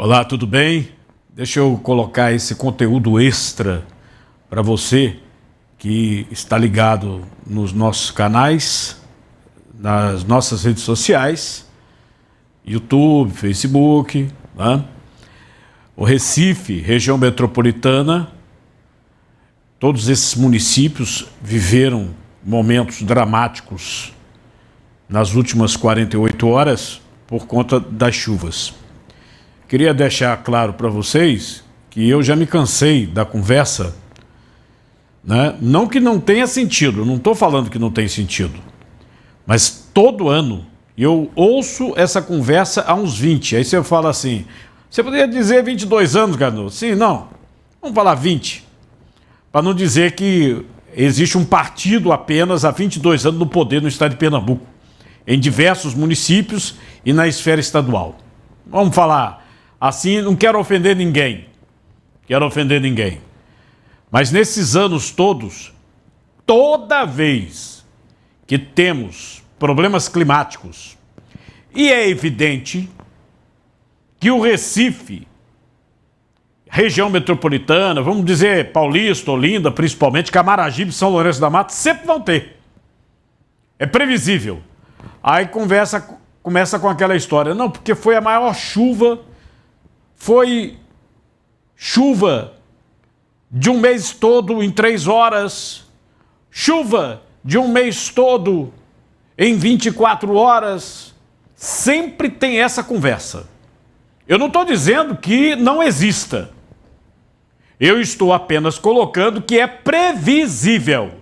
Olá, tudo bem? Deixa eu colocar esse conteúdo extra para você que está ligado nos nossos canais, nas nossas redes sociais, YouTube, Facebook, né? O Recife, região metropolitana, todos esses municípios viveram momentos dramáticos nas últimas 48 horas por conta das chuvas. Queria deixar claro para vocês que eu já me cansei da conversa, né? Não que não tenha sentido, não estou falando que não tem sentido, mas todo ano eu ouço essa conversa há uns 20, aí você fala assim, você poderia dizer 22 anos, Ganu? Sim, não, vamos falar 20, para não dizer que existe um partido apenas há 22 anos no poder no estado de Pernambuco, em diversos municípios e na esfera estadual. Vamos falar assim, não quero ofender ninguém, mas nesses anos todos, toda vez que temos problemas climáticos, e é evidente que o Recife, região metropolitana, vamos dizer Paulista, Olinda, principalmente, Camaragibe, São Lourenço da Mata, sempre vão ter. É previsível. Aí começa com aquela história, não, porque foi a maior chuva, foi chuva de um mês todo em 3 horas, chuva de um mês todo em 24 horas. Sempre tem essa conversa. Eu não estou dizendo que não exista. Eu estou apenas colocando que é previsível.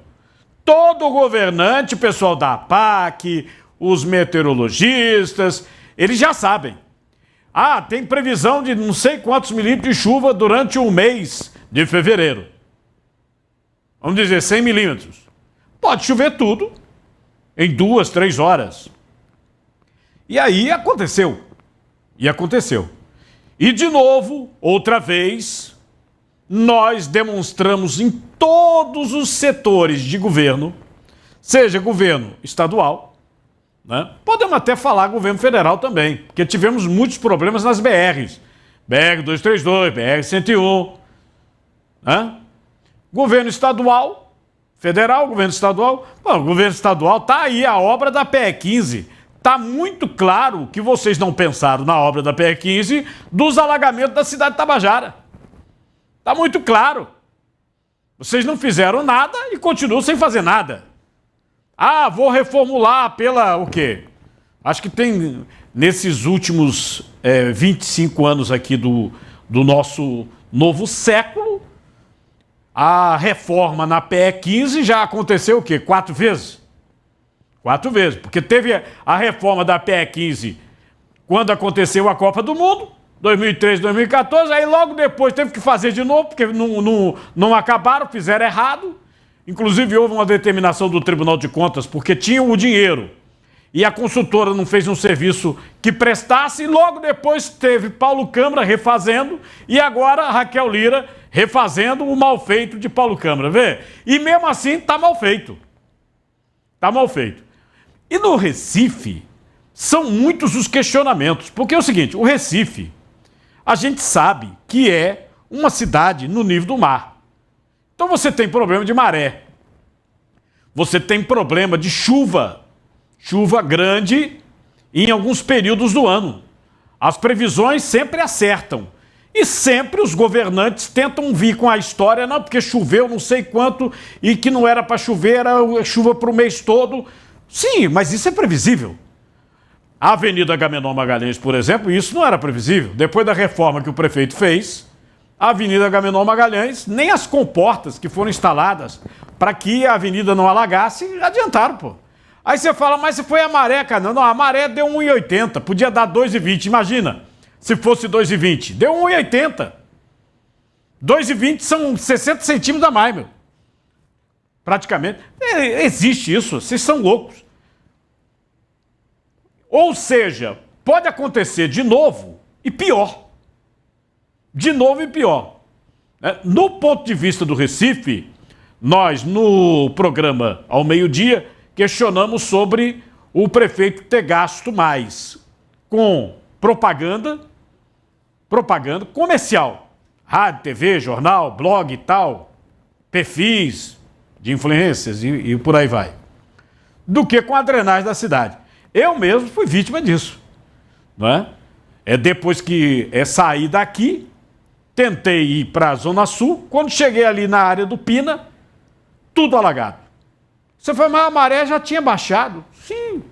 Todo governante, o pessoal da APAC, os meteorologistas, eles já sabem. Ah, tem previsão de não sei quantos milímetros de chuva durante o mês de fevereiro. Vamos dizer 100 milímetros. Pode chover tudo em 2, 3 horas. E aí aconteceu. E de novo, outra vez, nós demonstramos em todos os setores de governo, seja governo estadual, né? Podemos até falar governo federal também, porque tivemos muitos problemas nas BRs. BR-232, BR-101. Né? Governo estadual, federal, governo estadual. Bom, o governo estadual está aí, a obra da PE15. Está muito claro que vocês não pensaram na obra da PE15 dos alagamentos da cidade de Tabajara. Está muito claro. Vocês não fizeram nada e continuam sem fazer nada. Ah, vou reformular pela o quê? Acho que tem, nesses últimos 25 anos aqui do nosso novo século, a reforma na PE15 já aconteceu o quê? 4 vezes? 4 vezes, porque teve a reforma da PE15 quando aconteceu a Copa do Mundo, 2013, 2014, aí logo depois teve que fazer de novo, porque não acabaram, fizeram errado. Inclusive houve uma determinação do Tribunal de Contas, porque tinham o dinheiro e a consultora não fez um serviço que prestasse, e logo depois teve Paulo Câmara refazendo, e agora a Raquel Lira refazendo o mal feito de Paulo Câmara, vê? E mesmo assim está mal feito. Está mal feito. E no Recife, são muitos os questionamentos, porque é o seguinte, o Recife, a gente sabe que é uma cidade no nível do mar. Então você tem problema de maré, você tem problema de chuva, chuva grande em alguns períodos do ano. As previsões sempre acertam e sempre os governantes tentam vir com a história, não, porque choveu não sei quanto e que não era para chover, era chuva para o mês todo. Sim, mas isso é previsível. A Avenida Agamenon Magalhães, por exemplo, isso não era previsível. Depois da reforma que o prefeito fez, a Avenida Agamenon Magalhães, nem as comportas que foram instaladas para que a avenida não alagasse, adiantaram, pô. Aí você fala, mas se foi a maré, cara. Não, a maré deu 1,80, podia dar 2,20, imagina. Se fosse 2,20, deu 1,80. 2,20 são 60 centímetros a mais, meu. Praticamente. Existe isso, vocês são loucos. Ou seja, pode acontecer de novo e pior. De novo e pior. No ponto de vista do Recife, nós, no programa Ao Meio-Dia, questionamos sobre o prefeito ter gasto mais com propaganda, propaganda comercial. Rádio, TV, jornal, blog e tal, perfis de influências e por aí vai. Do que com a drenagem da cidade. Eu mesmo fui vítima disso. Não é? Depois que saí daqui, tentei ir para a Zona Sul, quando cheguei ali na área do Pina, tudo alagado. Você foi, mas a maré já tinha baixado. Sim,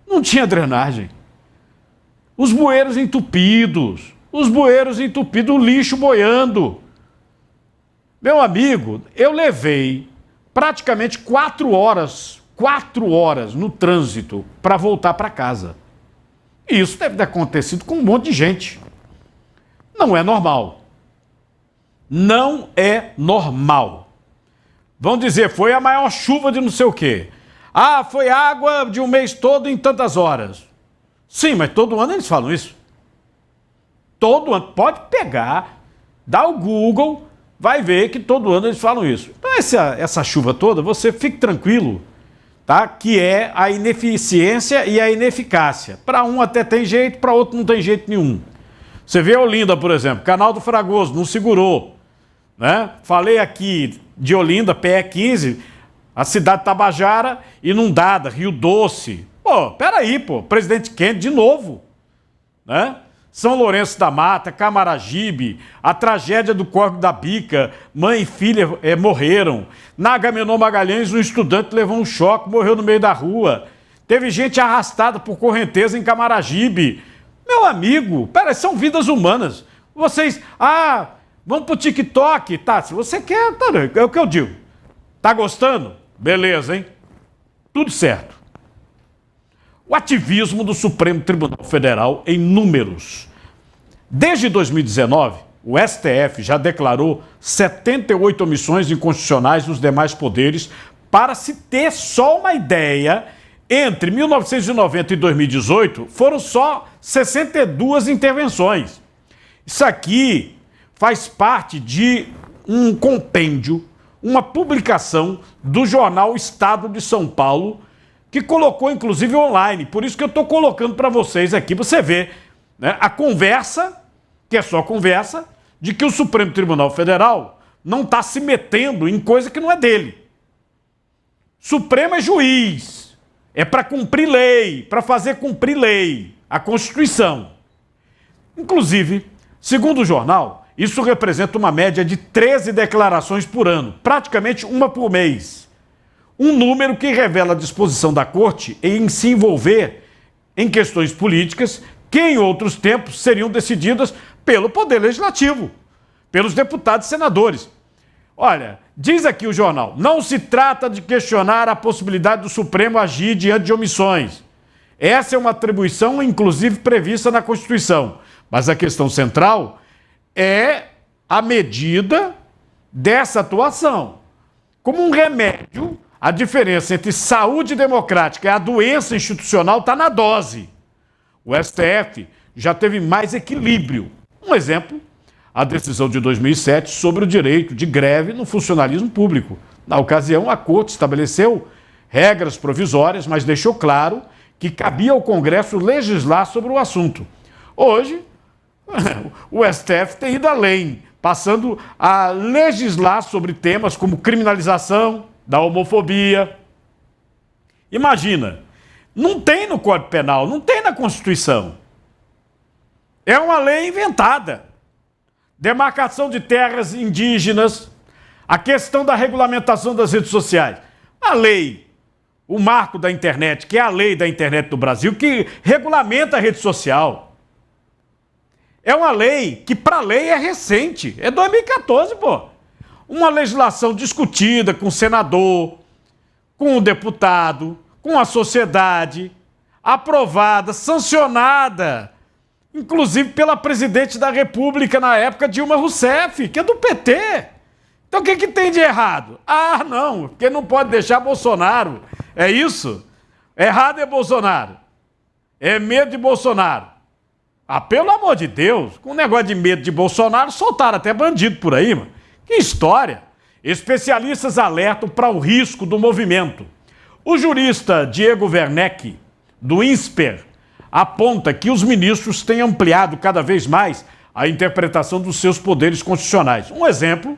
não tinha drenagem. Os bueiros entupidos, o lixo boiando. Meu amigo, eu levei praticamente 4 horas no trânsito para voltar para casa. E isso deve ter acontecido com um monte de gente. Não é normal. Não é normal. Vão dizer, foi a maior chuva de não sei o quê. Ah, foi água de um mês todo em tantas horas. Sim, mas todo ano eles falam isso. Todo ano. Pode pegar, dá o Google, vai ver que todo ano eles falam isso. Então essa chuva toda, você fique tranquilo, tá? Que é a ineficiência e a ineficácia. Para um até tem jeito, para outro não tem jeito nenhum. Você vê Olinda, por exemplo, Canal do Fragoso, não segurou. Né? Falei aqui de Olinda, PE 15, a cidade de Tabajara, inundada, Rio Doce. Pô, peraí, Presidente Kennedy de novo. Né? São Lourenço da Mata, Camaragibe, a tragédia do Córrego da Bica, mãe e filha morreram. Na Agamenon Magalhães, um estudante levou um choque, morreu no meio da rua. Teve gente arrastada por correnteza em Camaragibe. Meu amigo, peraí, são vidas humanas. Vocês, vamos pro TikTok, tá? Se você quer, tá, é o que eu digo. Tá gostando? Beleza, hein? Tudo certo. O ativismo do Supremo Tribunal Federal em números. Desde 2019, o STF já declarou 78 omissões inconstitucionais nos demais poderes. Para se ter só uma ideia, entre 1990 e 2018, foram só 62 intervenções. Isso aqui faz parte de um compêndio, uma publicação do jornal Estado de São Paulo, que colocou inclusive online. Por isso que eu estou colocando para vocês aqui, você ver, né, a conversa, que é só conversa, de que o Supremo Tribunal Federal não está se metendo em coisa que não é dele. Supremo é juiz, é para cumprir lei, para fazer cumprir lei, a Constituição. Inclusive, segundo o jornal, isso representa uma média de 13 declarações por ano, praticamente uma por mês. Um número que revela a disposição da Corte em se envolver em questões políticas que em outros tempos seriam decididas pelo Poder Legislativo, pelos deputados e senadores. Olha, diz aqui o jornal, não se trata de questionar a possibilidade do Supremo agir diante de omissões. Essa é uma atribuição, inclusive, prevista na Constituição. Mas a questão central é a medida dessa atuação. Como um remédio, a diferença entre saúde democrática e a doença institucional está na dose. O STF já teve mais equilíbrio. Um exemplo, a decisão de 2007 sobre o direito de greve no funcionalismo público. Na ocasião, a Corte estabeleceu regras provisórias, mas deixou claro que cabia ao Congresso legislar sobre o assunto. Hoje, o STF tem ido além, passando a legislar sobre temas como criminalização da homofobia. Imagina, não tem no Código Penal, não tem na Constituição. É uma lei inventada. Demarcação de terras indígenas, a questão da regulamentação das redes sociais. A lei, o marco da internet, que é a lei da internet do Brasil, que regulamenta a rede social. É uma lei que, para lei, é recente. É 2014, Uma legislação discutida com o senador, com o deputado, com a sociedade, aprovada, sancionada, inclusive pela presidente da República na época, Dilma Rousseff, que é do PT. Então o que tem de errado? Não, porque não pode deixar Bolsonaro. É isso? Errado é Bolsonaro. É medo de Bolsonaro. Pelo amor de Deus, com um negócio de medo de Bolsonaro, soltaram até bandido por aí, mano. Que história! Especialistas alertam para o risco do movimento. O jurista Diego Werneck, do INSPER, aponta que os ministros têm ampliado cada vez mais a interpretação dos seus poderes constitucionais. Um exemplo,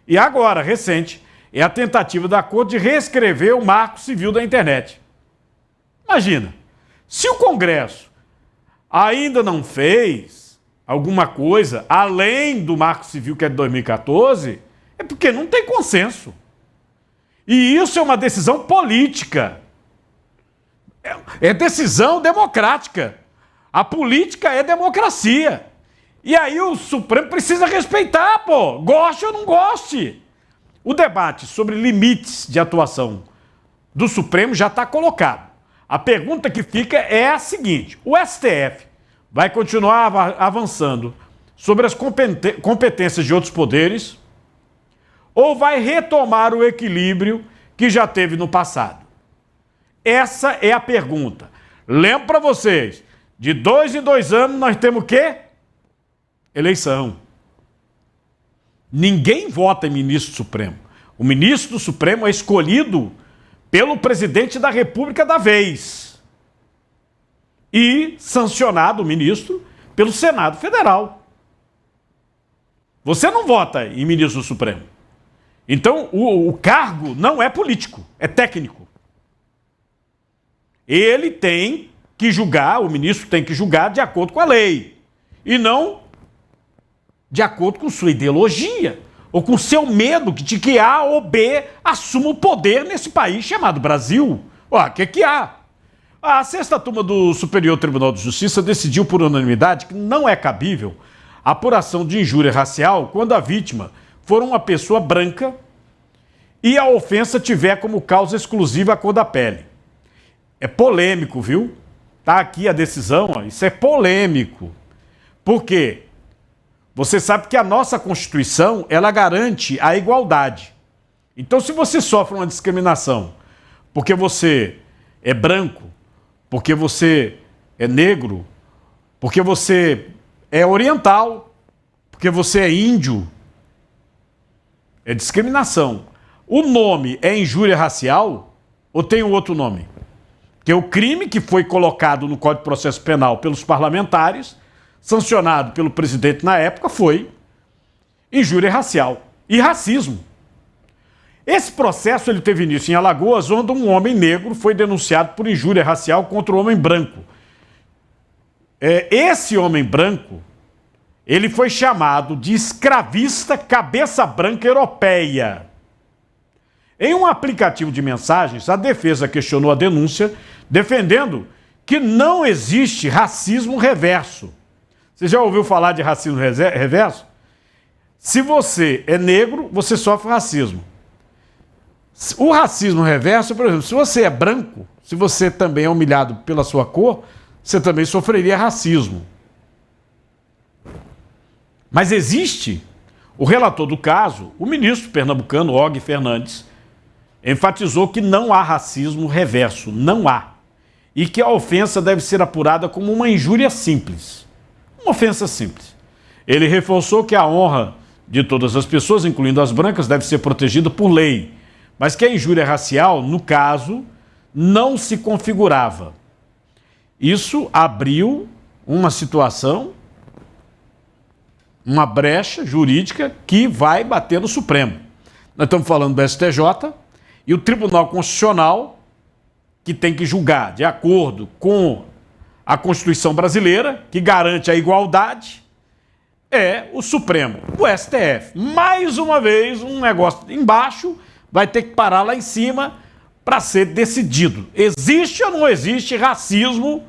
e agora, recente, é a tentativa da Corte de reescrever o Marco Civil da internet. Imagina, se o Congresso ainda não fez alguma coisa além do Marco Civil, que é de 2014, é porque não tem consenso. E isso é uma decisão política. É decisão democrática. A política é democracia. E aí o Supremo precisa respeitar, pô. Goste ou não goste. O debate sobre limites de atuação do Supremo já está colocado. A pergunta que fica é a seguinte: o STF vai continuar avançando sobre as competências de outros poderes ou vai retomar o equilíbrio que já teve no passado? Essa é a pergunta. Lembro para vocês, de 2 em 2 anos nós temos o quê? Eleição. Ninguém vota em ministro do Supremo. O ministro do Supremo é escolhido pelo presidente da República da vez e sancionado, o ministro, pelo Senado Federal. Você não vota em ministro do Supremo. Então, o cargo não é político, é técnico. Ele tem que julgar, o ministro tem que julgar de acordo com a lei e não de acordo com sua ideologia ou com seu medo de que A ou B assuma o poder nesse país chamado Brasil. O que há? A sexta turma do Superior Tribunal de Justiça decidiu por unanimidade que não é cabível a apuração de injúria racial quando a vítima for uma pessoa branca e a ofensa tiver como causa exclusiva a cor da pele. É polêmico, viu? Tá aqui a decisão, ó. Isso é polêmico. Por quê? Você sabe que a nossa Constituição, ela garante a igualdade. Então, se você sofre uma discriminação porque você é branco, porque você é negro, porque você é oriental, porque você é índio, é discriminação. O nome é injúria racial ou tem um outro nome? Porque o crime que foi colocado no Código de Processo Penal pelos parlamentares, sancionado pelo presidente na época, foi injúria racial e racismo. Esse processo ele teve início em Alagoas, onde um homem negro foi denunciado por injúria racial contra um homem branco. Esse homem branco, ele foi chamado de escravista cabeça branca europeia. Em um aplicativo de mensagens, a defesa questionou a denúncia, defendendo que não existe racismo reverso. Você já ouviu falar de racismo reverso? Se você é negro, você sofre racismo. O racismo reverso, por exemplo, se você é branco, se você também é humilhado pela sua cor, você também sofreria racismo. Mas existe. O relator do caso, o ministro pernambucano, Og Fernandes, enfatizou que não há racismo reverso, não há. E que a ofensa deve ser apurada como uma injúria simples. Uma ofensa simples. Ele reforçou que a honra de todas as pessoas, incluindo as brancas, deve ser protegida por lei, mas que a injúria racial, no caso, não se configurava. Isso abriu uma situação, uma brecha jurídica que vai bater no Supremo. Nós estamos falando do STJ e o Tribunal Constitucional, que tem que julgar de acordo com a Constituição brasileira, que garante a igualdade, é o Supremo, o STF. Mais uma vez, um negócio embaixo vai ter que parar lá em cima para ser decidido. Existe ou não existe racismo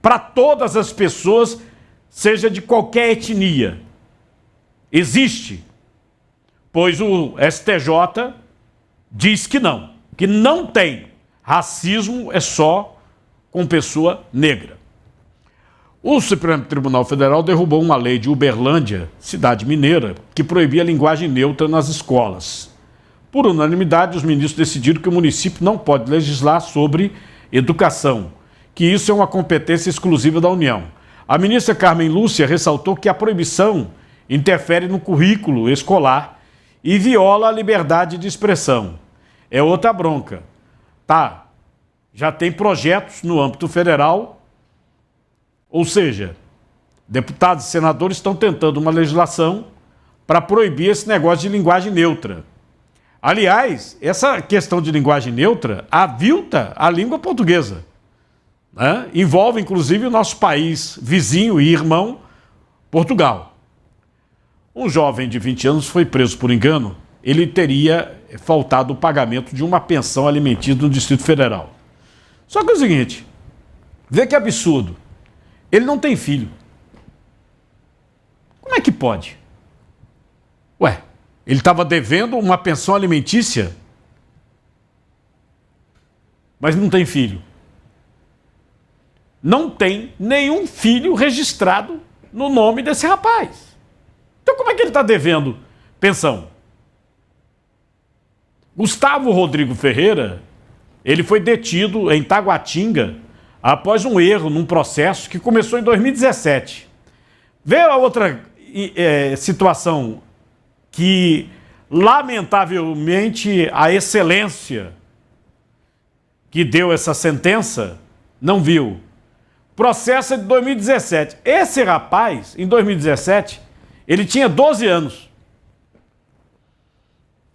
para todas as pessoas, seja de qualquer etnia? Existe. Pois o STJ diz que não tem. Racismo é só com pessoa negra. O Supremo Tribunal Federal derrubou uma lei de Uberlândia, cidade mineira, que proibia a linguagem neutra nas escolas. Por unanimidade, os ministros decidiram que o município não pode legislar sobre educação, que isso é uma competência exclusiva da União. A ministra Carmen Lúcia ressaltou que a proibição interfere no currículo escolar e viola a liberdade de expressão. É outra bronca. Tá, já tem projetos no âmbito federal, ou seja, Deputados e senadores estão tentando uma legislação para proibir esse negócio de linguagem neutra. Aliás, essa questão de linguagem neutra avilta a língua portuguesa, né? Envolve, inclusive, o nosso país vizinho e irmão, Portugal. Um jovem de 20 anos foi preso por engano. Ele teria faltado o pagamento de uma pensão alimentícia do Distrito Federal. Só que é o seguinte, vê que absurdo. Ele não tem filho. Como é que pode? Ué, ele estava devendo uma pensão alimentícia, mas não tem filho. Não tem nenhum filho registrado no nome desse rapaz. Então como é que ele está devendo pensão? Gustavo Rodrigo Ferreira, ele foi detido em Taguatinga após um erro num processo que começou em 2017. Vê a outra situação que, lamentavelmente, a excelência que deu essa sentença não viu. Processo é de 2017. Esse rapaz, em 2017, ele tinha 12 anos.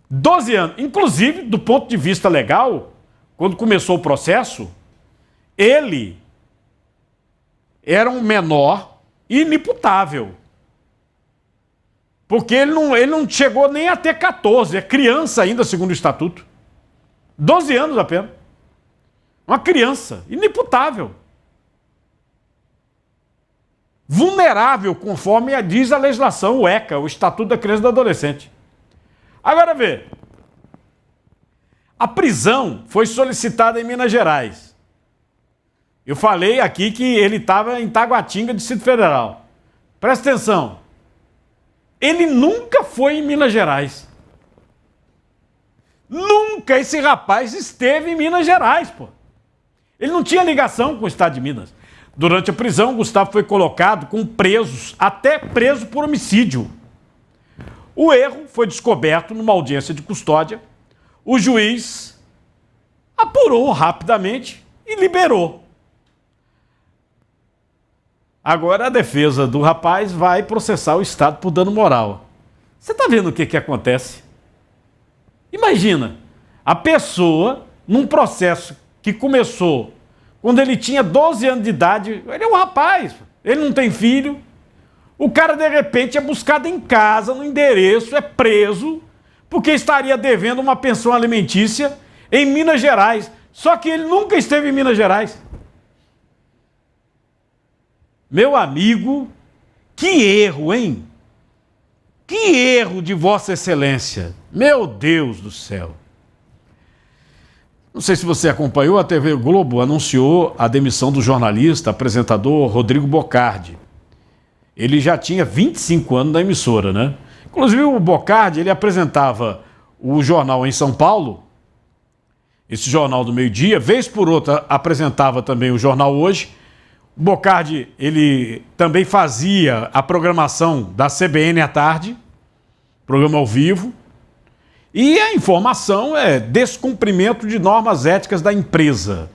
12 anos. Inclusive, do ponto de vista legal, quando começou o processo, ele era um menor inimputável. Porque ele não chegou nem a ter 14, é criança ainda, segundo o estatuto. 12 anos apenas. Uma criança, inimputável. Vulnerável, conforme diz a legislação, o ECA, o Estatuto da Criança e do Adolescente. Agora vê, a prisão foi solicitada em Minas Gerais. Eu falei aqui que ele estava em Taguatinga, Distrito Federal. Presta atenção, ele nunca foi em Minas Gerais. Nunca esse rapaz esteve em Minas Gerais, pô. Ele não tinha ligação com o Estado de Minas. Durante a prisão, Gustavo foi colocado com presos, até preso por homicídio. O erro foi descoberto numa audiência de custódia. O juiz apurou rapidamente e liberou. Agora a defesa do rapaz vai processar o Estado por dano moral. Você está vendo o que acontece? Imagina, a pessoa, num processo que começou quando ele tinha 12 anos de idade, ele é um rapaz, ele não tem filho. O cara, de repente, é buscado em casa, no endereço, é preso, porque estaria devendo uma pensão alimentícia em Minas Gerais. Só que ele nunca esteve em Minas Gerais. Meu amigo, que erro, hein? Que erro de Vossa Excelência. Meu Deus do céu. Não sei se você acompanhou, a TV Globo anunciou a demissão do jornalista, apresentador Rodrigo Bocardi. Ele já tinha 25 anos na emissora, né? Inclusive o Bocardi, ele apresentava o jornal em São Paulo, esse jornal do meio-dia, vez por outra apresentava também o Jornal Hoje. O Bocardi, ele também fazia a programação da CBN à tarde, programa ao vivo. E a informação é descumprimento de normas éticas da empresa.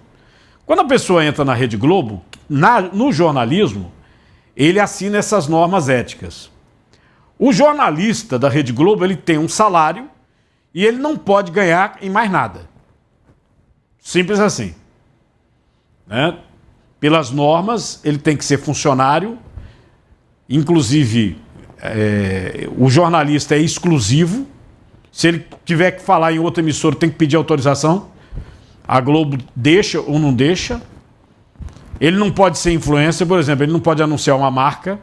Quando a pessoa entra na Rede Globo, no jornalismo, ele assina essas normas éticas. O jornalista da Rede Globo, ele tem um salário e ele não pode ganhar em mais nada. Simples assim. Né? Pelas normas, ele tem que ser funcionário, inclusive o jornalista é exclusivo. Se ele tiver que falar em outra emissora, tem que pedir autorização. A Globo deixa ou não deixa. Ele não pode ser influencer, por exemplo, ele não pode anunciar uma marca.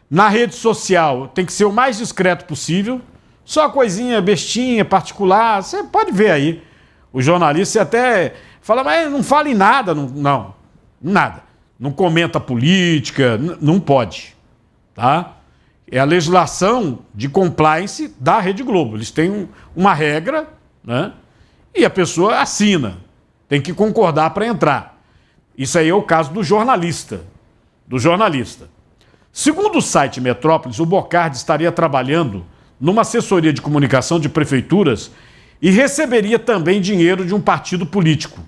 Na rede social, tem que ser o mais discreto possível. Só coisinha bestinha, particular, você pode ver aí. O jornalista até fala, mas não fala em nada. Não, nada. Não comenta política, não pode. Tá? É a legislação de compliance da Rede Globo. Eles têm uma regra, né? E a pessoa assina. Tem que concordar para entrar. Isso aí é o caso do jornalista. Segundo o site Metrópolis, o Bocardi estaria trabalhando numa assessoria de comunicação de prefeituras e receberia também dinheiro de um partido político.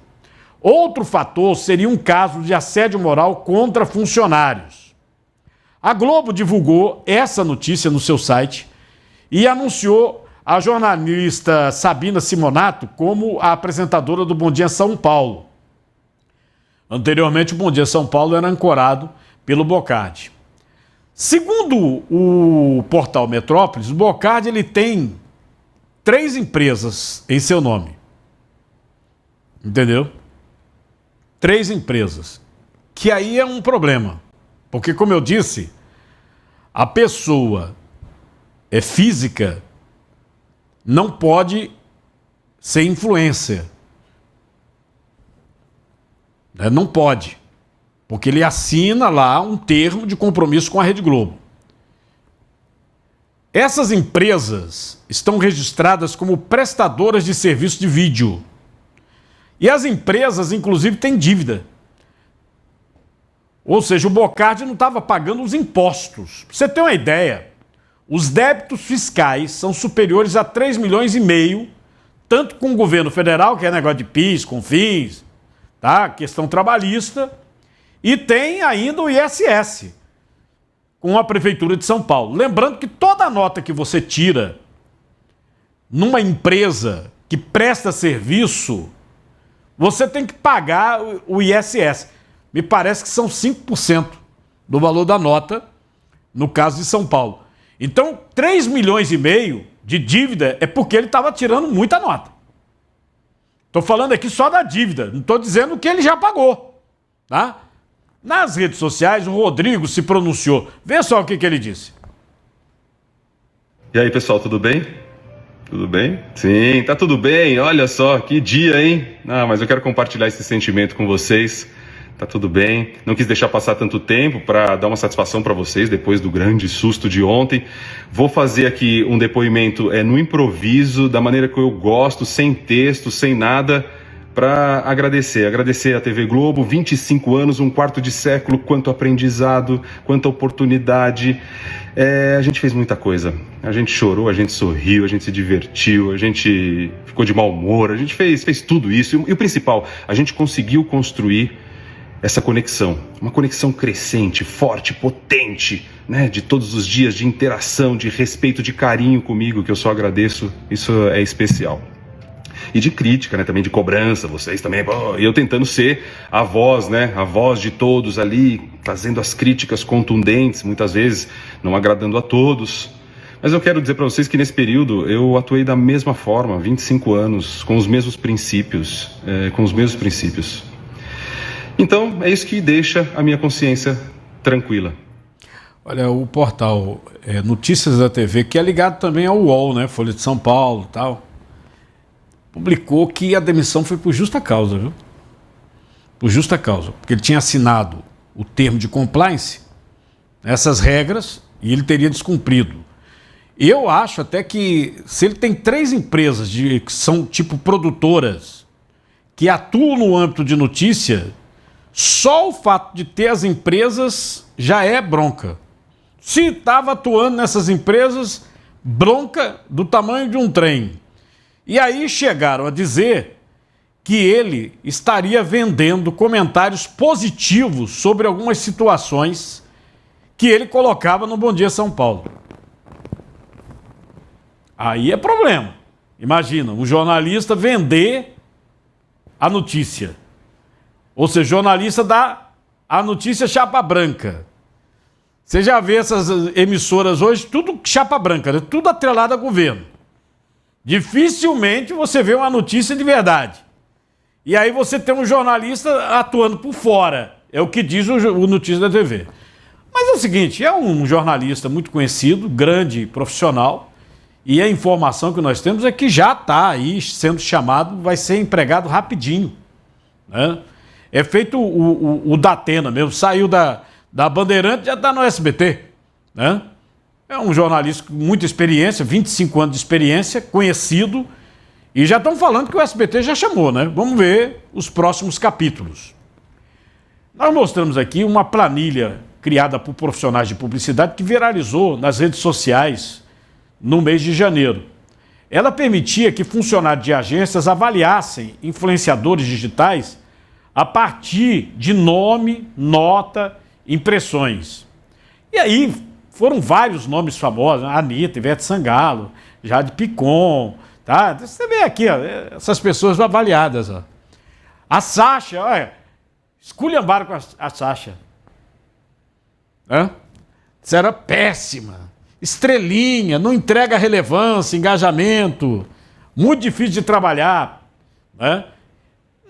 Outro fator seria um caso de assédio moral contra funcionários. A Globo divulgou essa notícia no seu site e anunciou a jornalista Sabina Simonato como a apresentadora do Bom Dia São Paulo. Anteriormente, o Bom Dia São Paulo era ancorado pelo Bocardi. Segundo o portal Metrópolis, o Bocardi ele tem 3 empresas em seu nome. Entendeu? 3 empresas. Que aí é um problema. Porque, como eu disse, a pessoa é física, não pode ser influencer. Não pode. Porque ele assina lá um termo de compromisso com a Rede Globo. Essas empresas estão registradas como prestadoras de serviço de vídeo. E as empresas, inclusive, têm dívida. Ou seja, o Bocardi não estava pagando os impostos. Pra você ter uma ideia, os débitos fiscais são superiores a 3,5 milhões, tanto com o governo federal, que é negócio de PIS, CONFINS, tá? Questão trabalhista, e tem ainda o ISS, com a Prefeitura de São Paulo. Lembrando que toda nota que você tira numa empresa que presta serviço, você tem que pagar o ISS. Me parece que são 5% do valor da nota, no caso de São Paulo. Então, 3,5 milhões de dívida é porque ele estava tirando muita nota. Estou falando aqui só da dívida, não estou dizendo que ele já pagou. Tá? Nas redes sociais, o Rodrigo se pronunciou. Vê só o que ele disse. E aí, pessoal, tudo bem? Tudo bem? Sim, tá tudo bem. Olha só, que dia, hein? Mas eu quero compartilhar esse sentimento com vocês. Tá tudo bem. Não quis deixar passar tanto tempo para dar uma satisfação para vocês depois do grande susto de ontem. Vou fazer aqui um depoimento no improviso, da maneira que eu gosto, sem texto, sem nada, para agradecer a TV Globo, 25 anos, um quarto de século, quanto aprendizado, quanta oportunidade. A gente fez muita coisa. A gente chorou, a gente sorriu, a gente se divertiu, a gente ficou de mau humor, a gente fez tudo isso. E o principal, a gente conseguiu construir essa conexão, uma conexão crescente, forte, potente, né? De todos os dias, de interação, de respeito, de carinho comigo, que eu só agradeço, isso é especial. E de crítica, né? Também de cobrança, vocês também, e eu tentando ser a voz, né? A voz de todos ali, fazendo as críticas contundentes, muitas vezes não agradando a todos. Mas eu quero dizer para vocês que nesse período eu atuei da mesma forma, 25 anos, com os mesmos princípios, Então, é isso que deixa a minha consciência tranquila. Olha, o portal Notícias da TV, que é ligado também ao UOL, né? Folha de São Paulo e tal, publicou que a demissão foi por justa causa, viu? Por justa causa. Porque ele tinha assinado o termo de compliance, essas regras, e ele teria descumprido. Eu acho até que se ele tem 3 empresas que são tipo produtoras, que atuam no âmbito de notícia, só o fato de ter as empresas já é bronca. Se estava atuando nessas empresas, bronca do tamanho de um trem. E aí chegaram a dizer que ele estaria vendendo comentários positivos sobre algumas situações que ele colocava no Bom Dia São Paulo. Aí é problema. Imagina, um jornalista vender a notícia. Ou seja, jornalista dá a notícia chapa branca. Você já vê essas emissoras hoje, tudo chapa branca, né? Tudo atrelado a governo. Dificilmente você vê uma notícia de verdade. E aí você tem um jornalista atuando por fora. É o que diz o Notícia da TV. Mas é o seguinte, é um jornalista muito conhecido, grande profissional, e a informação que nós temos é que já está aí sendo chamado, vai ser empregado rapidinho, né? É feito o Datena mesmo, saiu da Bandeirante, já está no SBT, né? É um jornalista com muita experiência, 25 anos de experiência, conhecido, e já estão falando que o SBT já chamou, né? Vamos ver os próximos capítulos. Nós mostramos aqui uma planilha criada por profissionais de publicidade que viralizou nas redes sociais no mês de janeiro. Ela permitia que funcionários de agências avaliassem influenciadores digitais a partir de nome, nota, impressões. E aí foram vários nomes famosos, Anitta, Ivete Sangalo, Jade Picon, tá? Você vê aqui, ó, essas pessoas avaliadas, ó. A Sasha, olha, esculhambaram com a Sasha. Isso era péssima. Estrelinha, não entrega relevância, engajamento, muito difícil de trabalhar. Né?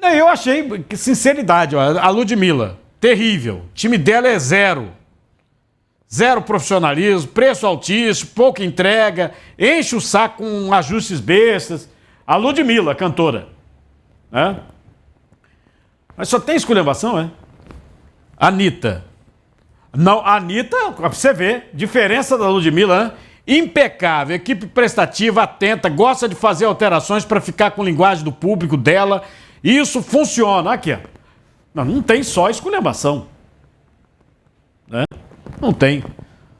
Eu achei, sinceridade, ó, a Ludmilla, terrível. O time dela é zero. Zero profissionalismo, preço altíssimo, pouca entrega, enche o saco com ajustes bestas. A Ludmilla, cantora. Né? Mas só tem esculhambação, é? Anitta. Não, a Anitta, pra você ver, diferença da Ludmilla, né? Impecável, equipe prestativa, atenta, gosta de fazer alterações para ficar com a linguagem do público dela. Isso funciona. Aqui, ó. Não tem só esculhambação. Né? Não tem.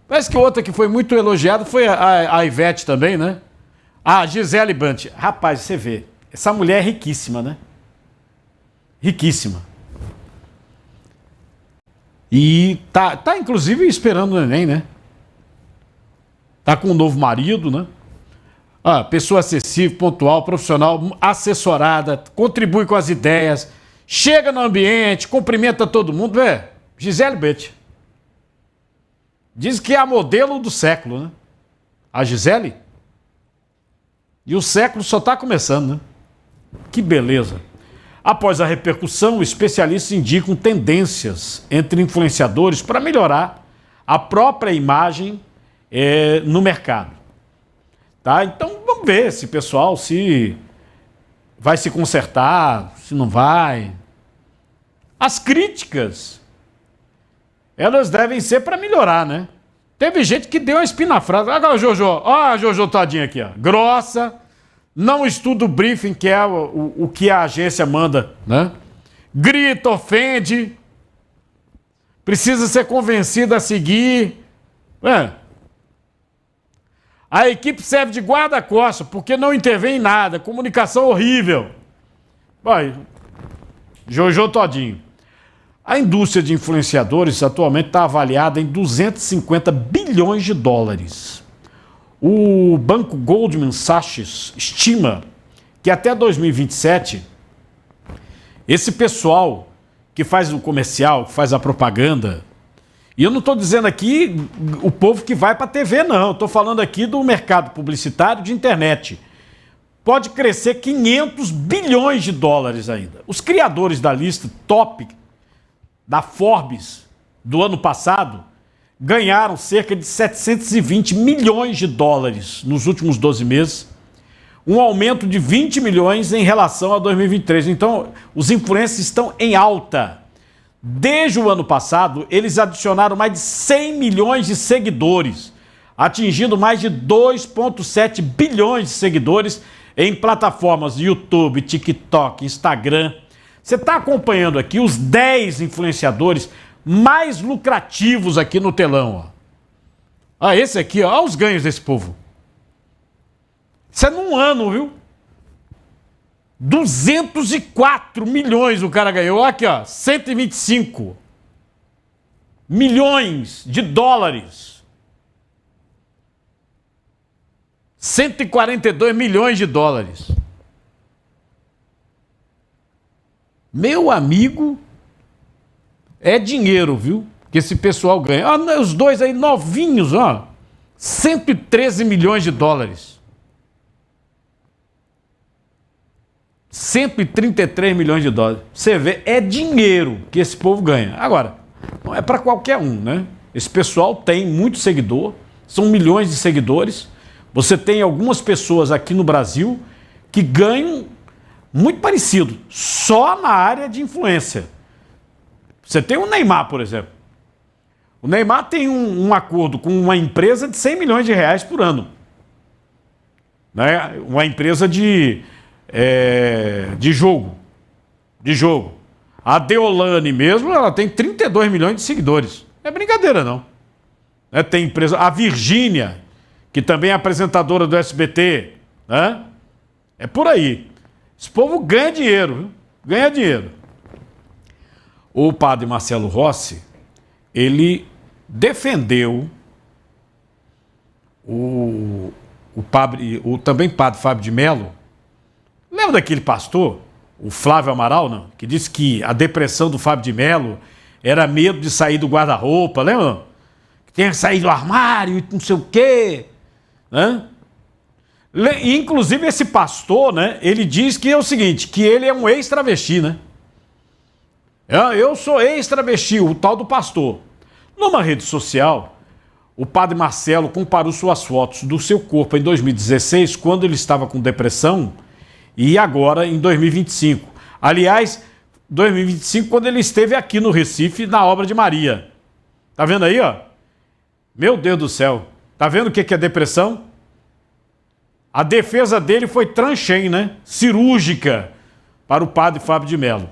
Parece que outra que foi muito elogiada foi a Ivete também, né? A Gisele Bündchen. Rapaz, você vê, essa mulher é riquíssima, né? Riquíssima. E tá inclusive esperando o neném, né? Tá com um novo marido, né? Pessoa acessível, pontual, profissional, assessorada, contribui com as ideias, chega no ambiente, cumprimenta todo mundo. Gisele Bündchen. Diz que é a modelo do século, né? A Gisele. E o século só tá começando, né? Que beleza. Após a repercussão, especialistas indicam tendências entre influenciadores para melhorar a própria imagem no mercado. Tá? Então vamos ver esse pessoal se vai se consertar, se não vai. As críticas, elas devem ser para melhorar, né? Teve gente que deu a espinafrada. Olha a Jojo, ó a Jojo tadinha aqui, ó. Grossa. Não estuda o briefing, que é o que a agência manda, né? Grita, ofende. Precisa ser convencido a seguir. A equipe serve de guarda-costas, porque não intervém em nada. Comunicação horrível. Vai, Jojo todinho. A indústria de influenciadores atualmente está avaliada em 250 bilhões de dólares. O banco Goldman Sachs estima que até 2027, esse pessoal que faz o comercial, que faz a propaganda, e eu não estou dizendo aqui o povo que vai para a TV, não. Estou falando aqui do mercado publicitário de internet. Pode crescer 500 bilhões de dólares ainda. Os criadores da lista top da Forbes do ano passado ganharam cerca de 720 milhões de dólares nos últimos 12 meses, um aumento de 20 milhões em relação a 2023. Então, os influencers estão em alta. Desde o ano passado, eles adicionaram mais de 100 milhões de seguidores, atingindo mais de 2,7 bilhões de seguidores em plataformas de YouTube, TikTok, Instagram. Você está acompanhando aqui os 10 influenciadores mais lucrativos aqui no telão. Ó. Esse aqui, ó, os ganhos desse povo. Isso é num ano, viu? 204 milhões o cara ganhou. Aqui, ó, 125 milhões de dólares. 142 milhões de dólares. Meu amigo, é dinheiro, viu? Que esse pessoal ganha. Os dois aí novinhos, ó. 113 milhões de dólares. 133 milhões de dólares. Você vê, é dinheiro que esse povo ganha. Agora, não é para qualquer um, né? Esse pessoal tem muito seguidor, são milhões de seguidores. Você tem algumas pessoas aqui no Brasil que ganham muito parecido, só na área de influência. Você tem o Neymar, por exemplo. O Neymar tem um acordo com uma empresa de 100 milhões de reais por ano. Né? Uma empresa de jogo. A Deolane mesmo, ela tem 32 milhões de seguidores. Não é brincadeira, não. Né? Tem empresa... A Virgínia, que também é apresentadora do SBT. Né? É por aí. Esse povo ganha dinheiro, viu? Ganha dinheiro. O padre Marcelo Rossi, ele defendeu o também padre Fábio de Mello. Lembra daquele pastor, o Flávio Amaral, não? Que disse que a depressão do Fábio de Mello era medo de sair do guarda-roupa, lembra? Que tinha que sair do armário e não sei o quê, né? Inclusive esse pastor, né? Ele diz que é o seguinte, que ele é um ex-travesti, né? Eu sou ex-travesti, o tal do pastor. Numa rede social, o padre Marcelo comparou suas fotos do seu corpo em 2016, quando ele estava com depressão, e agora em 2025. Aliás, 2025, quando ele esteve aqui no Recife, na obra de Maria. Tá vendo aí, ó? Meu Deus do céu. Tá vendo o que é depressão? A defesa dele foi tranchém, né? Cirúrgica para o padre Fábio de Mello.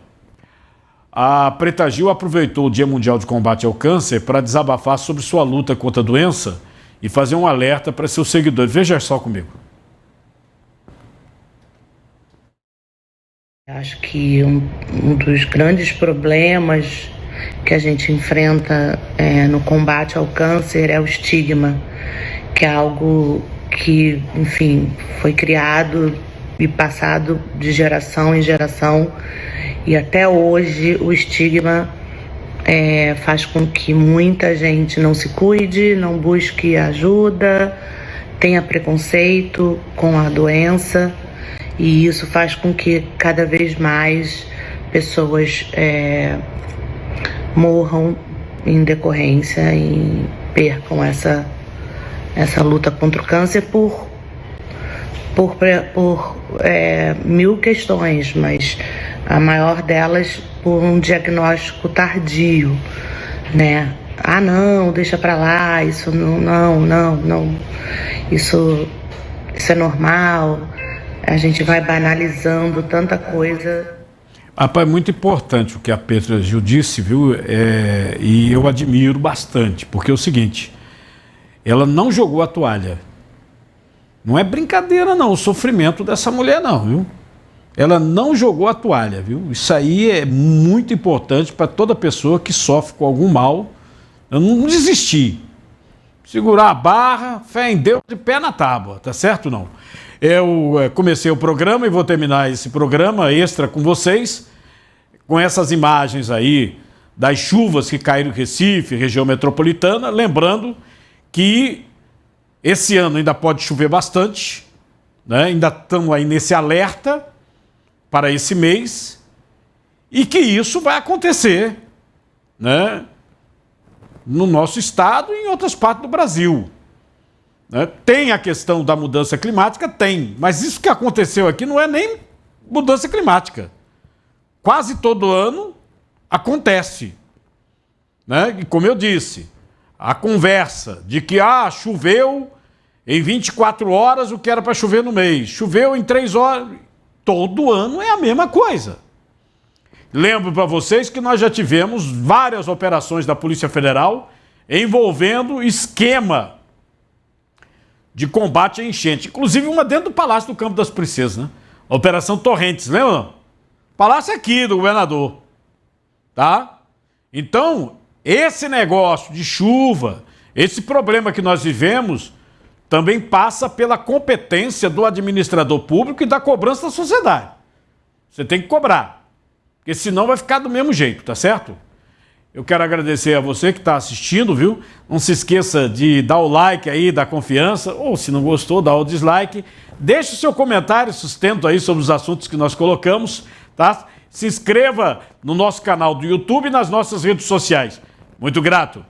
A Preta Gil aproveitou o Dia Mundial de Combate ao Câncer para desabafar sobre sua luta contra a doença e fazer um alerta para seus seguidores. Veja só comigo. Acho que um dos grandes problemas que a gente enfrenta no combate ao câncer é o estigma, que é algo que, enfim, foi criado e passado de geração em geração, e até hoje o estigma faz com que muita gente não se cuide, não busque ajuda, tenha preconceito com a doença, e isso faz com que cada vez mais pessoas morram em decorrência e percam essa luta contra o câncer por mil questões, mas a maior delas por um diagnóstico tardio, né? Ah, não, deixa pra lá, isso não, isso é normal. A gente vai banalizando tanta coisa. Rapaz, é muito importante o que a Preta Gil disse, viu? E eu admiro bastante, porque é o seguinte, ela não jogou a toalha. Não é brincadeira, não, o sofrimento dessa mulher, não, viu? Ela não jogou a toalha, viu? Isso aí é muito importante para toda pessoa que sofre com algum mal. Eu não desistir. Segurar a barra, fé em Deus, de pé na tábua, tá certo ou não? Eu comecei o programa e vou terminar esse programa extra com vocês, com essas imagens aí das chuvas que caíram no Recife, região metropolitana, lembrando que esse ano ainda pode chover bastante, né? Ainda estamos aí nesse alerta para esse mês, e que isso vai acontecer, né? No nosso estado e em outras partes do Brasil. Né? Tem a questão da mudança climática? Tem, mas isso que aconteceu aqui não é nem mudança climática. Quase todo ano acontece. Né? E como eu disse, a conversa de que choveu em 24 horas o que era para chover no mês, choveu em 3 horas, todo ano é a mesma coisa. Lembro para vocês que nós já tivemos várias operações da Polícia Federal envolvendo esquema de combate à enchente. Inclusive uma dentro do Palácio do Campo das Princesas, né? A Operação Torrentes, lembra? Palácio aqui do governador. Tá? Então, esse negócio de chuva, esse problema que nós vivemos, também passa pela competência do administrador público e da cobrança da sociedade. Você tem que cobrar, porque senão vai ficar do mesmo jeito, tá certo? Eu quero agradecer a você que está assistindo, viu? Não se esqueça de dar o like aí, dar confiança, ou se não gostou, dá o dislike. Deixe o seu comentário, sustento aí sobre os assuntos que nós colocamos, tá? Se inscreva no nosso canal do YouTube e nas nossas redes sociais. Muito grato.